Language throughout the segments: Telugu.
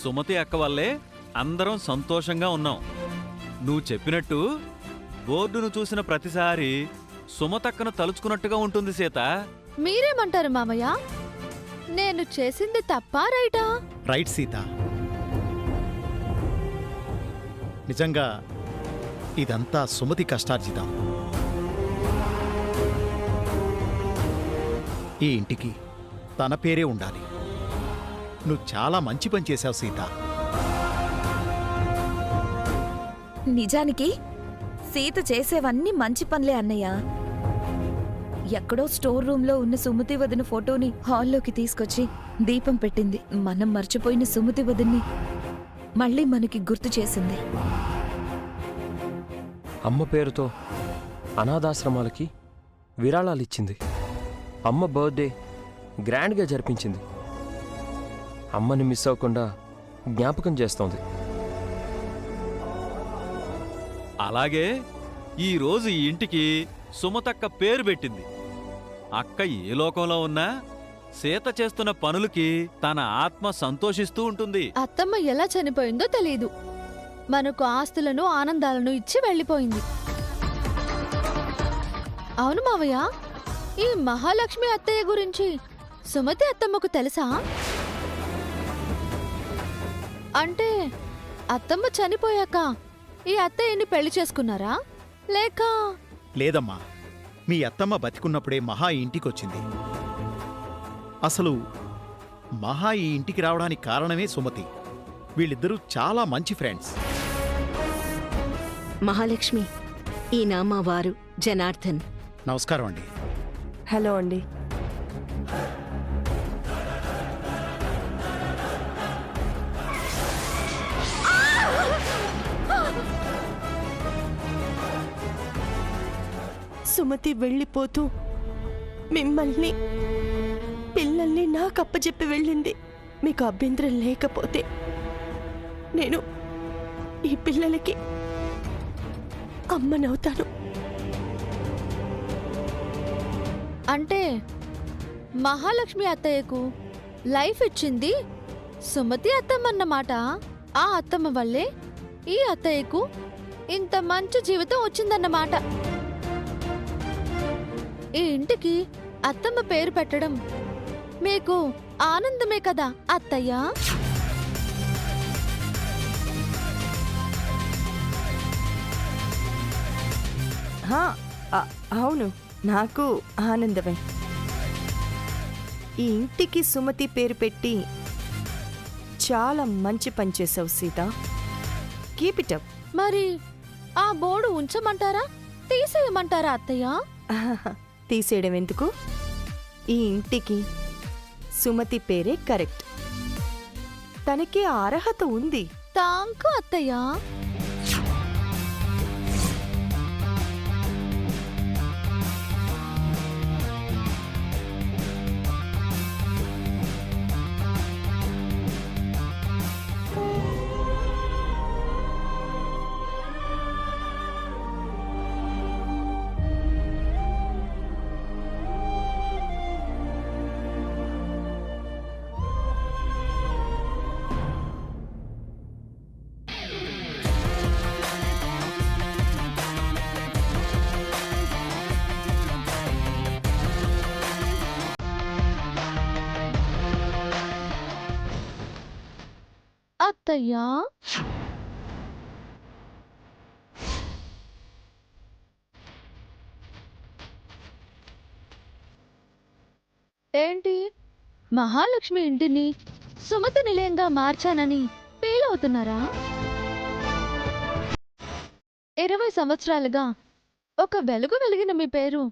సుమతి అక్క వల్లే అందరం సంతోషంగా ఉన్నాం. నువ్వు చెప్పినట్టు బోర్డును చూసిన ప్రతిసారి సుమతక్కను తలుచుకున్నట్టుగా ఉంటుంది సీత. మీరేమంటారు మామయ్య? నేను చేసింది తప్పా రైటా? రైట్ సీత. నిజంగా ఇదంతా సుమతి కష్టార్జితం. ఈ ఇంటికి తన పేరే ఉండాలి. నువ్వు చాలా మంచి పని చేశావు సీత. నిజానికి సీత చేసేవన్నీ మంచి పనులే అన్నయ్య. ఎక్కడో స్టోర్ రూంలో ఉన్న సుమతి వదిన ఫోటోని హాల్లోకి తీసుకొచ్చి దీపం పెట్టింది. మనం మర్చిపోయిన సుమతి వదిన్ని మళ్ళీ మనకి గుర్తు చేసింది. అమ్మ పేరుతో అనాథాశ్రమాలకి విరాళాలిచ్చింది. అమ్మ బర్త్డే గ్రాండ్గా జరిపించింది. అమ్మని మిస్ అవ్వకుండా జ్ఞాపకం చేస్తోంది. అలాగే ఈరోజు ఈ ఇంటికి సుమతక్క పేరు పెట్టింది. అక్క ఏ లోకంలో ఉన్నా సీత చేస్తున్న పనులకి తన ఆత్మ సంతోషిస్తూ ఉంటుంది. అత్తమ్మ ఎలా చనిపోయిందో తెలీదు. మనకు ఆస్తులను ఆనందాలను ఇచ్చి వెళ్ళిపోయింది. అవును మావయ్య, ఈ మహాలక్ష్మి అత్తయ్య గురించి సుమతి అత్తమ్మకు తెలుసా? అంటే అత్తమ్మ చనిపోయాక ఈ అత్తయ్యని పెళ్లి చేసుకున్నారా లేక? లేదమ్మా, మీ అత్తమ్మ బతికున్నప్పుడే మహా ఈ ఇంటికొచ్చింది. అసలు మహా ఈ ఇంటికి రావడానికి కారణమే సుమతి. వీళ్ళిద్దరూ చాలా మంచి ఫ్రెండ్స్. మహాలక్ష్మి, ఈయన మా వారు జనార్దన్. నమస్కారం అండి. హలో అండి. సుమతి వెళ్ళిపోతూ మిమ్మల్ని పిల్లల్ని నాకు అప్పచెప్పి వెళ్ళింది. మీకు అభ్యంతరం లేకపోతే నేను ఈ పిల్లలకి అమ్మనవుతాను. అంటే మహాలక్ష్మి అత్తయ్యకు లైఫ్ ఇచ్చింది సుమతి అత్తమ్మన్నమాట. ఆ అత్తమ్మ వల్లే ఈ అత్తయ్యకు ఇంత మంచి జీవితం వచ్చిందన్నమాట. ఈ ఇంటికి అత్తమ్మ పేరు పెట్టడం మీకు ఆనందమే కదా అత్తయ్య? అవును, నాకు ఆనందమే. ఈ ఇంటికి సుమతి పేరు పెట్టి చాలా మంచి పని చేసావు సీత. Keep it up. మరి ఆ బోర్డు ఉంచమంటారా తీసేయమంటారా అత్తయ్య? తీసేయడం ఎందుకు? ఈ ఇంటికి సుమతి పేరే కరెక్ట్. తనకి ఆ అర్హత ఉంది. తాంకు అత్తయ్య. అత్తయ్యా, ఏంటి మహాలక్ష్మి ఇంటిని సుమతి నిలయంగా మార్చానని ఫీల్ అవుతున్నారా? 20 సంవత్సరాలుగా ఒక వెలుగు వెలిగిన మీ పేరు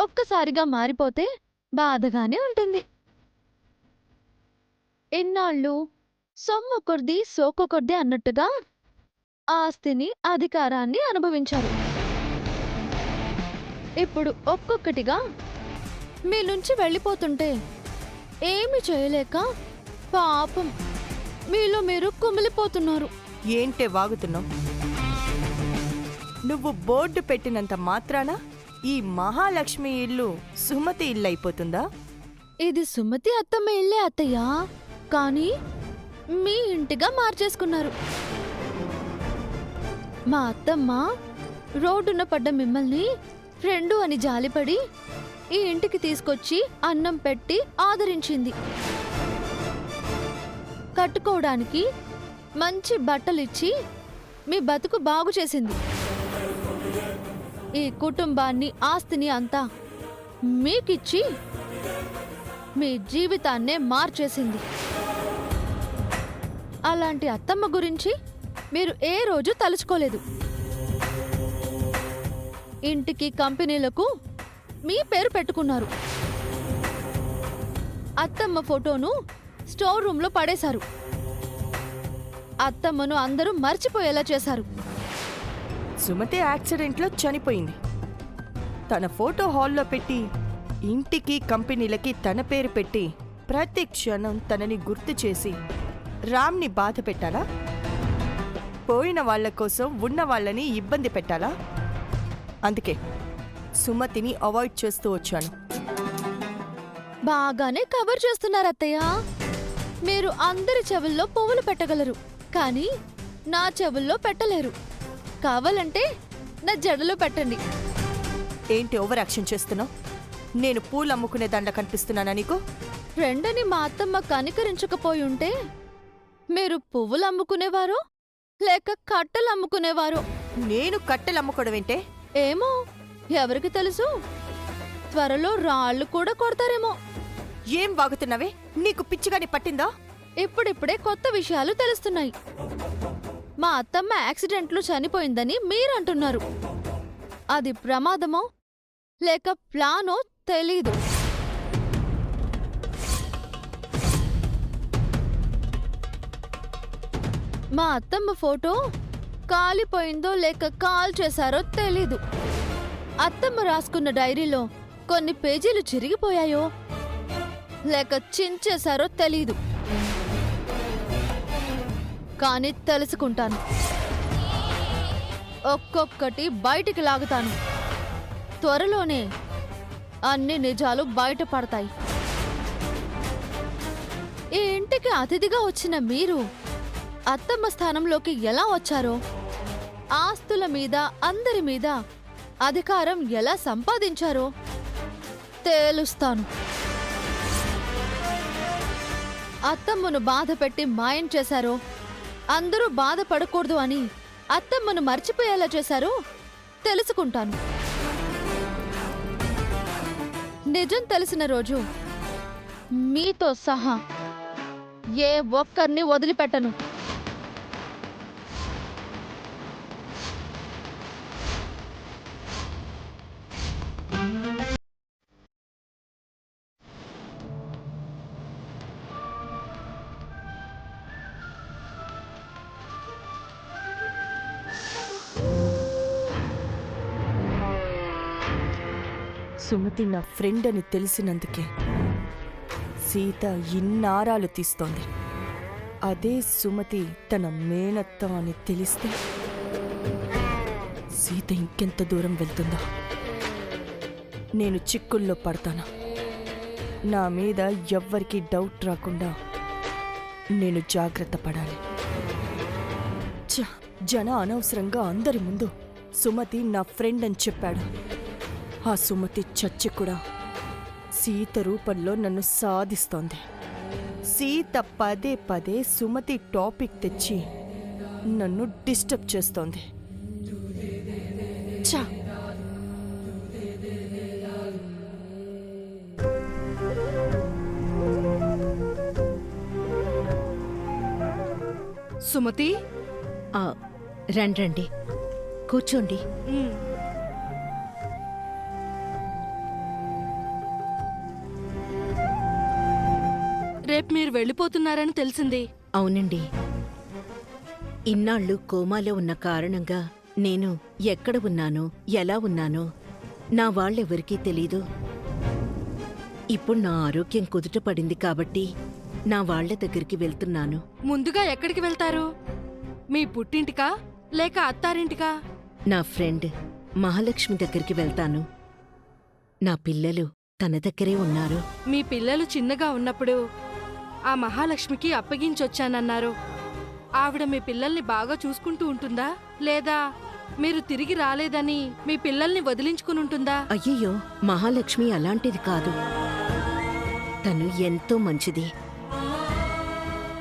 ఒక్కసారిగా మారిపోతే బాధగానే ఉంటుంది. ఇన్నాళ్ళు సొమ్ము కొద్ది సోకు కొద్ది అన్నట్టుగా ఆస్తిని అధికారాన్ని అనుభవించారు. ఇప్పుడు ఒక్కొక్కటిగా మీ నుంచి వెళ్ళిపోతుంటే ఏమి చేయలేక పాపం మీలో మీరు కుమిలిపోతున్నారు. ఏంటే వాగుతున్నావు? నువ్వు బోర్డు పెట్టినంత మాత్రాన ఈ మహాలక్ష్మి ఇల్లు సుమతి ఇల్లు అయిపోతుందా? ఇది సుమతి అత్తమ్మ ఇల్లే అత్తయ్యా, కానీ మీ ఇంటిగా మార్చేసుకున్నారు. మా అత్తమ్మ రోడ్డున పడ్డ మిమ్మల్ని ఫ్రెండు అని జాలిపడి ఈ ఇంటికి తీసుకొచ్చి అన్నం పెట్టి ఆదరించింది. కట్టుకోవడానికి మంచి బట్టలిచ్చి మీ బతుకు బాగు చేసింది. ఈ కుటుంబాన్ని ఆస్తిని అంతా మీకిచ్చి మీ జీవితాన్నే మార్చేసింది. అలాంటి అత్తమ్మ గురించి మీరు ఏ రోజు తలుచుకోలేదు. ఇంటికి కంపెనీలకు మీ పేరు పెట్టుకున్నారు. అత్తమ్మ ఫోటోను స్టోర్ రూమ్లో పడేశారు. అత్తమ్మను అందరూ మర్చిపోయేలా చేశారు. సుమతి యాక్సిడెంట్లో చనిపోయింది. తన ఫోటో హాల్లో పెట్టి ఇంటికి కంపెనీలకి తన పేరు పెట్టి ప్రతి క్షణం తనని గుర్తు చేసి రామ్ని బాధ పెట్టాలా? పోయిన వాళ్ళ కోసం ఉన్న వాళ్ళని ఇబ్బంది పెట్టాలా? అందుకే సుమతిని అవాయిడ్ చేస్తూ వచ్చాను. బాగానే కవర్ చేస్తున్నారు అత్తయ్య. మీరు అందరి చెవుల్లో పువ్వులు పెట్టగలరు, కానీ నా చెవుల్లో పెట్టలేరు. కావాలంటే నా జడలో పెట్టండి. ఏంటి ఓవర్ యాక్షన్ చేస్తున్నావు? నేను పూలు అమ్ముకునే దండ కనిపిస్తున్నానా నీకు? ఫ్రెండని మా అత్తమ్మ కనికరించకపోయి ఉంటే మీరు పువ్వులు అమ్ముకునేవారో లేక కట్టలు అమ్ముకునేవారో. నేను కట్టెలు అమ్ముకోవడం ఏంటే? ఏమో, ఎవరికి తెలుసు? త్వరలో రాళ్ళు కూడా కొడతారేమో. ఏం వాగుతున్నావే? నీకు పిచ్చిగాని పట్టిందా? ఇప్పుడిప్పుడే కొత్త విషయాలు తెలుస్తున్నాయి. మా అత్తమ్మ యాక్సిడెంట్లో చనిపోయిందని మీరంటున్నారు. అది ప్రమాదమో లేక ప్లానో తెలీదు. మా అత్తమ్మ ఫోటో కాలిపోయిందో లేక కాల్ చేశారో తెలీదు. అత్తమ్మ రాసుకున్న డైరీలో కొన్ని పేజీలు చిరిగిపోయాయో లేక చించేశారో తెలీదు. కానీ తెలుసుకుంటాను. ఒక్కొక్కటి బయటికి లాగుతాను. త్వరలోనే అన్ని నిజాలు బయటపడతాయి. ఈ ఇంటికి అతిథిగా వచ్చిన మీరు అత్తమ్మ స్థానంలోకి ఎలా వచ్చారో, ఆస్తుల మీద అందరి మీద అధికారం ఎలా సంపాదించారో తేలుస్తాను. అత్తమ్మను బాధ పెట్టి మాయం చేశారో, అందరూ బాధపడకూడదు అని అత్తమ్మను మర్చిపోయేలా చేశారో తెలుసుకుంటాను. నిజం తెలిసిన రోజు మీతో సహా ఏ ఒక్కరిని వదిలిపెట్టను. సుమతి నా ఫ్రెండ్ అని తెలిసినందుకే సీత ఇన్నారాలు తీస్తోంది. అదే సుమతి తన మేనత్త అని తెలిస్తే సీత ఇంకెంత దూరం వెళ్తుందో. నేను చిక్కుల్లో పడతాను. నా మీద ఎవ్వరికీ డౌట్ రాకుండా నేను జాగ్రత్త పడాలి. జన అనవసరంగా అందరి ముందు సుమతి నా ఫ్రెండ్ అని చెప్పాడు. ఆ సుమతి చచ్చి కూడా సీత రూపంలో నన్ను సాధిస్తోంది. సీత పదే పదే సుమతి టాపిక్ తెచ్చి నన్ను డిస్టర్బ్ చేస్తోంది. ఛ! సుమతి, రండి కూర్చోండి. రేపు మీరు వెళ్ళిపోతున్నారని తెలిసింది. అవునండి. ఇన్నాళ్ళు కోమాలో ఉన్న కారణంగా నేను ఎక్కడ ఉన్నానో ఎలా ఉన్నానో నా వాళ్ళెవరికీ తెలీదు. ఇప్పుడు నా ఆరోగ్యం కుదుట పడింది కాబట్టి నా వాళ్ల దగ్గరికి వెళ్తున్నాను. ముందుగా ఎక్కడికి వెళ్తారు? మీ పుట్టింటికా లేక అత్తారింటికా? నా ఫ్రెండ్ మహాలక్ష్మి దగ్గరికి వెళ్తాను. నా పిల్లలు తన దగ్గరే ఉన్నారు. మీ పిల్లలు చిన్నగా ఉన్నప్పుడు ఆ మహాలక్ష్మికి అప్పగించొచ్చానన్నారు. ఆవిడ మీ పిల్లల్ని బాగా చూసుకుంటూ ఉంటుందా, లేదా మీరు తిరిగి రాలేదని మీ పిల్లల్ని వదిలించుకుని ఉంటుందా? అయ్యయ్యో, మహాలక్ష్మి అలాంటిది కాదు. తను ఎంతో మంచిది.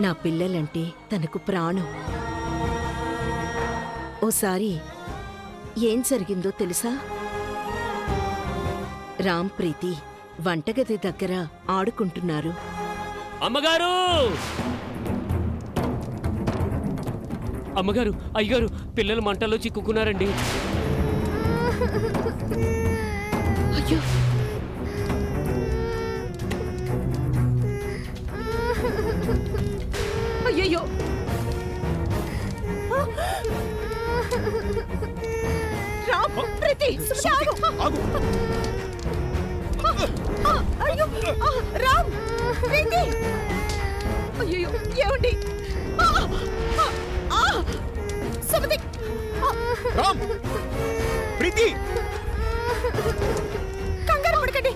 నా పిల్లలంటే తనకు ప్రాణం. ఓసారి ఏం జరిగిందో తెలుసా? రామ్ ప్రీతి వంటగది దగ్గర ఆడుకుంటున్నారు. అమ్మగారు, అమ్మగారు, అయ్యగారు, పిల్లలు మంటల్లో చిక్కుకున్నారండి. అయ్యో, అయ్యయ్యో, రామ్ ప్రీతి, ఆగు! అయ్యో, రామ్ ప్రీతి, అయ్యో ఏమండి? సుమతి, రామ్! ప్రీతి! కంగారు పడకండి,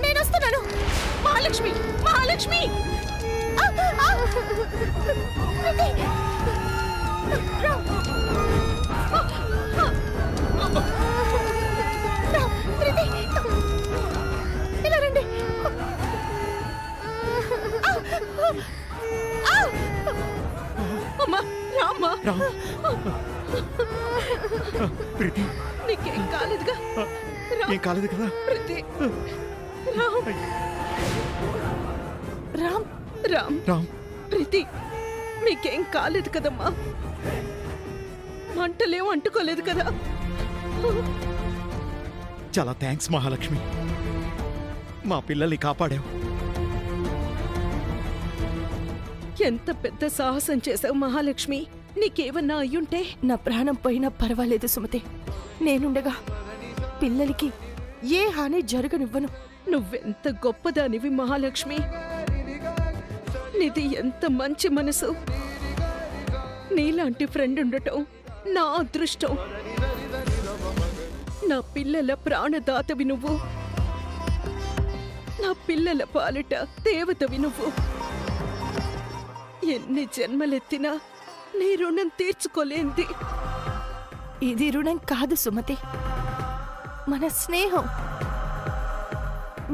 నేను వస్తున్నాను. మహాలక్ష్మి, మహాలక్ష్మి! ప్రీతి! రామ్! రామ్, ప్రీతి! ఇలా రండి. అమ్మా, రామ్మా! ప్రీతి, నీకేం కాలేదుగా? ఏం కాలేదు కదా? ప్రీతి, రామ్! రామ్, రామ్, రామ్, ప్రీతి, మీకేం కాలేదు కదమ్మా? మంటలేం అంటుకోలేదు కదా? చాలా థ్యాంక్స్ మహాలక్ష్మి. మా పిల్లల్ని కాపాడావు. ఎంత పెద్ద సాహసం చేశావు మహాలక్ష్మి. నీకేమన్నా అయ్యుంటే నా ప్రాణం పోయినా పర్వాలేదు సుమతి. నేనుండగా పిల్లలకి ఏ హాని జరగనివ్వను. నువ్వెంత గొప్పదానివి మహాలక్ష్మి. నీది ఎంత మంచి మనసు. నీలాంటి ఫ్రెండ్ ఉండటం నా అదృష్టం. నా పిల్లల ప్రాణదాతవి నువ్వు. నా పిల్లల పాలిట దేవతవి నువ్వు. ఎన్ని జన్మలెత్తినా నీ రుణం తీర్చుకోలేంది. ఇది రుణం కాదు సుమతి, మన స్నేహం.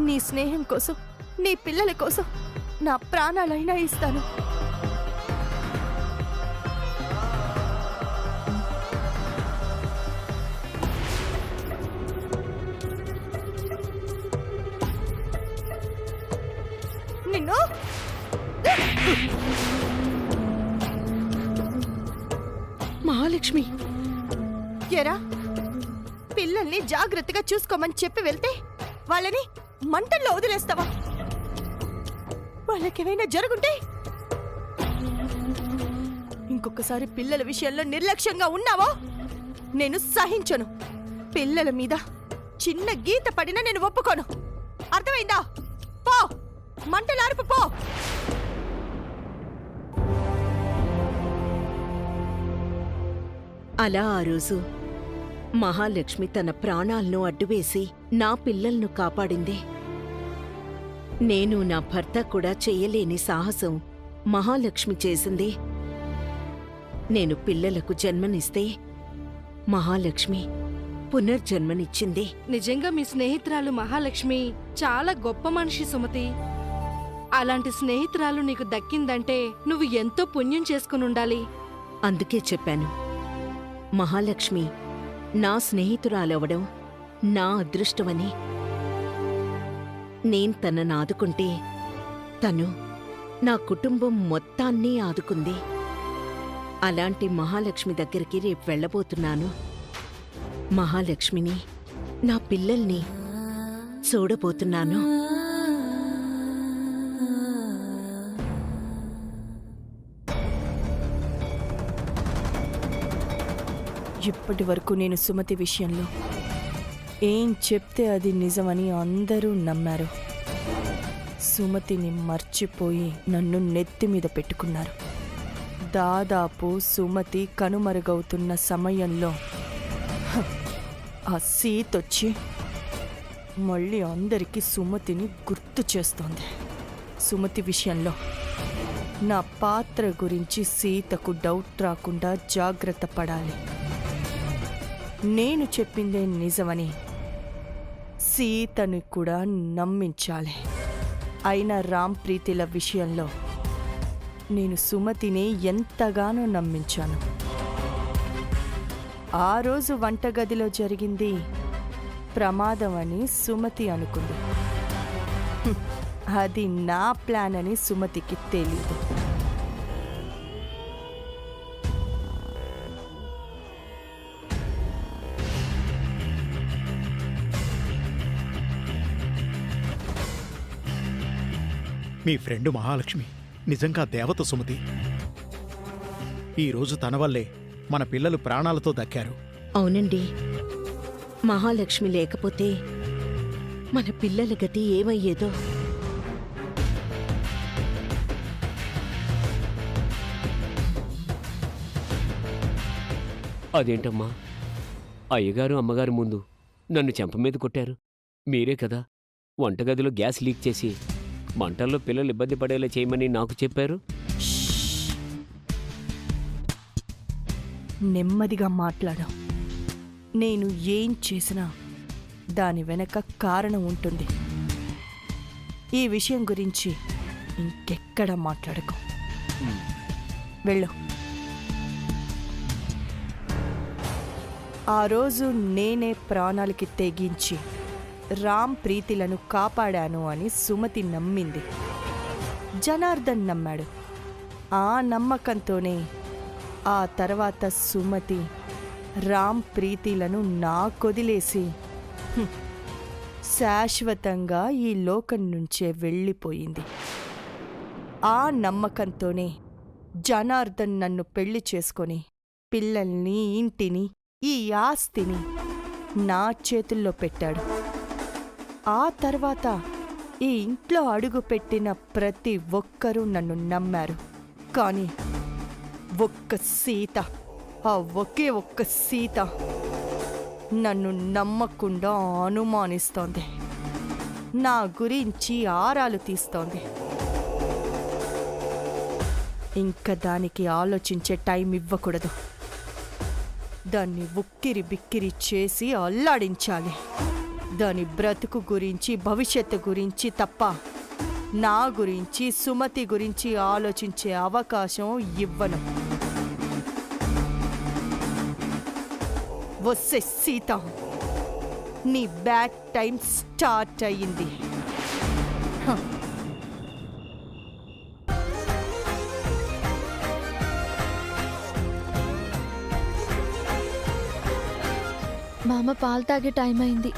నీ స్నేహం కోసం, నీ పిల్లల కోసం నా ప్రాణాలైనా ఇస్తాను. నిన్ను మహాలక్ష్మి, ఎరా, పిల్లల్ని జాగ్రత్తగా చూసుకోమని చెప్పి వెళ్తే వాళ్ళని మంటల్లో వదిలేస్తావా? వాళ్ళకేమైనా జరుగుంటే ఇంకొకసారి పిల్లల విషయంలో నిర్లక్ష్యంగా ఉన్నావో నేను సహించను. పిల్లల మీద చిన్న గీత పడినా నేను ఒప్పుకోను. అర్థమైందా? పో, మంటలార్పు పో. అలా ఆ రోజు మహాలక్ష్మి తన ప్రాణాలను అడ్డువేసి నా పిల్లలను కాపాడింది. నేను నా భర్త కూడా చెయ్యలేని సాహసం మహాలక్ష్మి చేసింది. నేను పిల్లలకు జన్మనిస్తే మహాలక్ష్మి పునర్జన్మనిచ్చింది. నిజంగా మీ స్నేహితురాలు మహాలక్ష్మి చాలా గొప్ప మనిషి సుమతి. అలాంటి స్నేహితురాలు నీకు దక్కిందంటే నువ్వు ఎంతో పుణ్యం చేసుకుని ఉండాలి. అందుకే చెప్పాను, మహాలక్ష్మి నా స్నేహితురాలవడం నా అదృష్టమని. నేను తనను ఆదుకుంటే తను నా కుటుంబం మొత్తాన్ని ఆదుకుంది. అలాంటి మహాలక్ష్మి దగ్గరికి రేపు వెళ్ళబోతున్నాను. మహాలక్ష్మిని, నా పిల్లల్ని చూడబోతున్నాను. ఇప్పటి వరకు నేను సుమతి విషయంలో ఏం చెప్తే అది నిజమని అందరూ నమ్మారు. సుమతిని మర్చిపోయి నన్ను నెత్తి మీద పెట్టుకున్నారు. దాదాపు సుమతి కనుమరుగవుతున్న సమయంలో ఆ సీతొచ్చి మళ్ళీ అందరికీ సుమతిని గుర్తు చేస్తోంది. సుమతి విషయంలో నా పాత్ర గురించి సీతకు డౌట్ రాకుండా జాగ్రత్త పడాలి. నేను చెప్పిందే నిజమని సీతని కూడా నమ్మించాలి. అయినా రామ్ ప్రీతిల విషయంలో నేను సుమతిని ఎంతగానో నమ్మించాను. ఆ రోజు వంటగదిలో జరిగింది ప్రమాదం అని సుమతి అనుకుంది. అది నా ప్లాన్ అని సుమతికి తెలీదు. మీ ఫ్రెండ్ మహాలక్ష్మి నిజంగా దేవత సుమతి. ఈరోజు తన వల్లే మన పిల్లలు ప్రాణాలతో దక్కారు. అవునండి, మహాలక్ష్మి లేకపోతే మన పిల్లల గతి ఏమయ్యేదో. అదేంటమ్మా, అయ్యగారు అమ్మగారు ముందు నన్ను చెంప మీద కొట్టారు. మీరే కదా వంటగదిలో గ్యాస్ లీక్ చేసి మంటల్లో పిల్లలు ఇబ్బంది పడేలా చేయమని నాకు చెప్పారు. నెమ్మదిగా మాట్లాడు. నేను ఏం చేసినా దాని వెనక కారణం ఉంటుంది. ఈ విషయం గురించి ఇంకెక్కడ మాట్లాడకు. వెళ్ళు. ఆ రోజు నేనే ప్రాణాలకి తెగించి రామ్ ప్రీతిలను కాపాడాను అని సుమతి నమ్మింది. జనార్దన్ నమ్మాడు. ఆ నమ్మకంతోనే ఆ తర్వాత సుమతి రామ్ ప్రీతిలను నాకొదిలేసి శాశ్వతంగా ఈ లోకం నుంచే వెళ్ళిపోయింది. ఆ నమ్మకంతోనే జనార్దన్ నన్ను పెళ్లి చేసుకొని పిల్లల్ని, ఇంటిని, ఈ ఆస్తిని నా చేతుల్లో పెట్టాడు. ఆ తర్వాత ఈ ఇంట్లో అడుగుపెట్టిన ప్రతి ఒక్కరూ నన్ను నమ్మారు. కానీ ఒక్క సీత, ఆ ఒకే ఒక్క సీత నన్ను నమ్మకుండా అనుమానిస్తోంది. నా గురించి ఆరాలు తీస్తోంది. ఇంకా దానికి ఆలోచించే టైం ఇవ్వకూడదు. దాన్ని ఉక్కిరి బిక్కిరి చేసి అల్లాడించాలి. దాని బ్రతుకు గురించి, భవిష్యత్తు గురించి తప్ప నా గురించి, సుమతి గురించి ఆలోచించే అవకాశం ఇవ్వను. వస్తే సీత, నీ బ్యాడ్ టైం స్టార్ట్ అయ్యింది. మా అమ్మ పాలు తాగే టైం అయింది.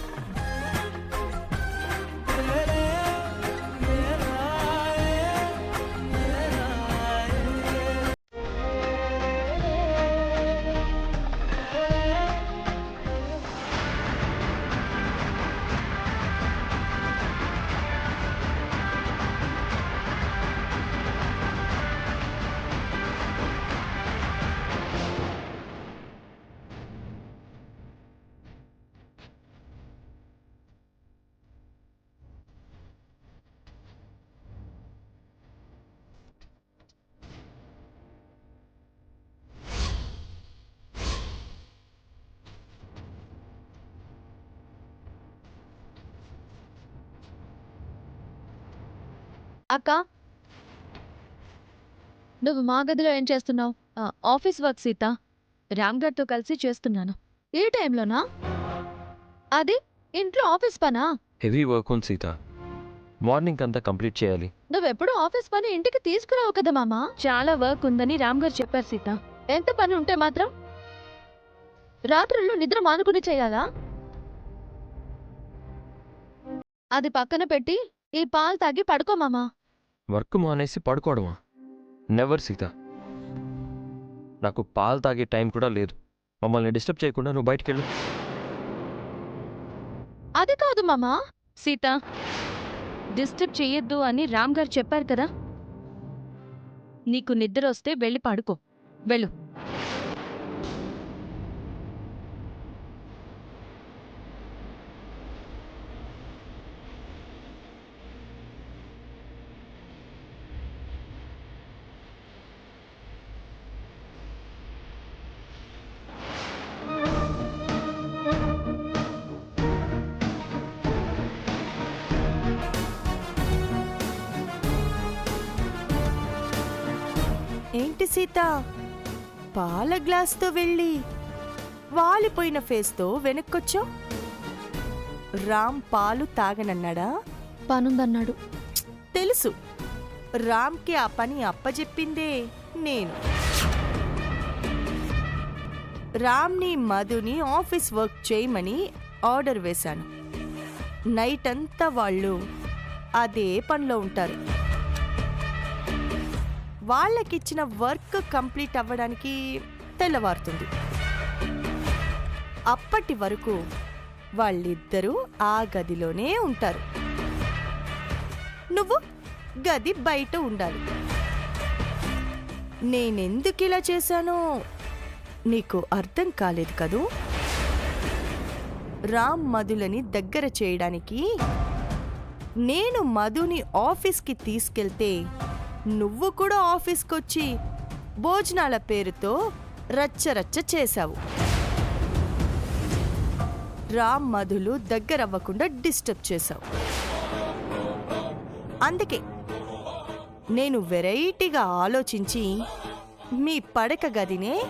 అక్క, నువ్వు మా గదిలో ఏం చేస్తున్నావు? Office work Sita. రామ్ గారితో కలిసి చేస్తున్నాను. ఈ టైంలోనా? అది ఇంట్లో ఆఫీస్ పనా? హెవీ వర్క్ ఉంది సీత, మార్నింగ్ అంతా కంప్లీట్ చేయాలి. నువ్వెప్పుడు ఆఫీస్ పని ఇంటికి తీసుకురావు కదా మామా. చాలా వర్క్ ఉందని రామ్ గారు చెప్పారు సీత. ఎంత పని ఉంటే మాత్రం రాత్రుల్లో నిద్ర మానుకుని చేయాలా? అది పక్కన పెట్టి ఈ పాలు తాగి పడుకో మామా. వర్క్ మానేసి పడుకోవడమా? నెవర్ సీత, నాకు పాలు తాగే టైం కూడా లేదు. మమ్మల్ని డిస్టర్బ్ చేయకుండా నువ్వు బయటికి వెళ్ళు. అది కాదు మామా. సీత, డిస్టర్బ్ చెయ్యొద్దు అని రామ్ గారు చెప్పారు కదా. నీకు నిద్ర వస్తే వెళ్ళి పడుకో. వెళ్ళు. ఏంటి సీత, పాల గ్లాస్తో వెళ్ళి వాలిపోయిన ఫేస్తో వెనక్కొచ్చావు? రామ్ పాలు తాగనన్నాడా? పనుందన్నాడు. తెలుసు, రామ్కి ఆ పని అప్పజెప్పిందే నేను. రామ్ని మధుని ఆఫీస్ వర్క్ చేయమని ఆర్డర్ వేశాను. నైట్ అంతా వాళ్ళు అదే పనిలో ఉంటారు. వాళ్ళకిచ్చిన వర్క్ కంప్లీట్ అవ్వడానికి తెల్లవారుతుంది. అప్పటి వరకు వాళ్ళిద్దరూ ఆ గదిలోనే ఉంటారు. నువ్వు గది బయట ఉండాలి. నేనెందుకిలా చేశానో నీకు అర్థం కాలేదు కదూ? రామ్ మధులని దగ్గర చేయడానికి నేను మధుని ఆఫీస్కి తీసుకెళ్తే నువ్వు కూడా ఆఫీస్కొచ్చి భోజనాల పేరుతో రచ్చరచ్చ చేశావు. రామ్ మధులు దగ్గరవ్వకుండా డిస్టర్బ్ చేశావు. అందుకే నేను వెరైటీగా ఆలోచించి మీ పడక గదినే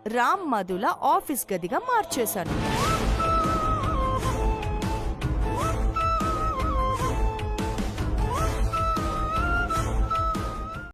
రామ్ మధుల ఆఫీస్ గదిగా మార్చేశాను.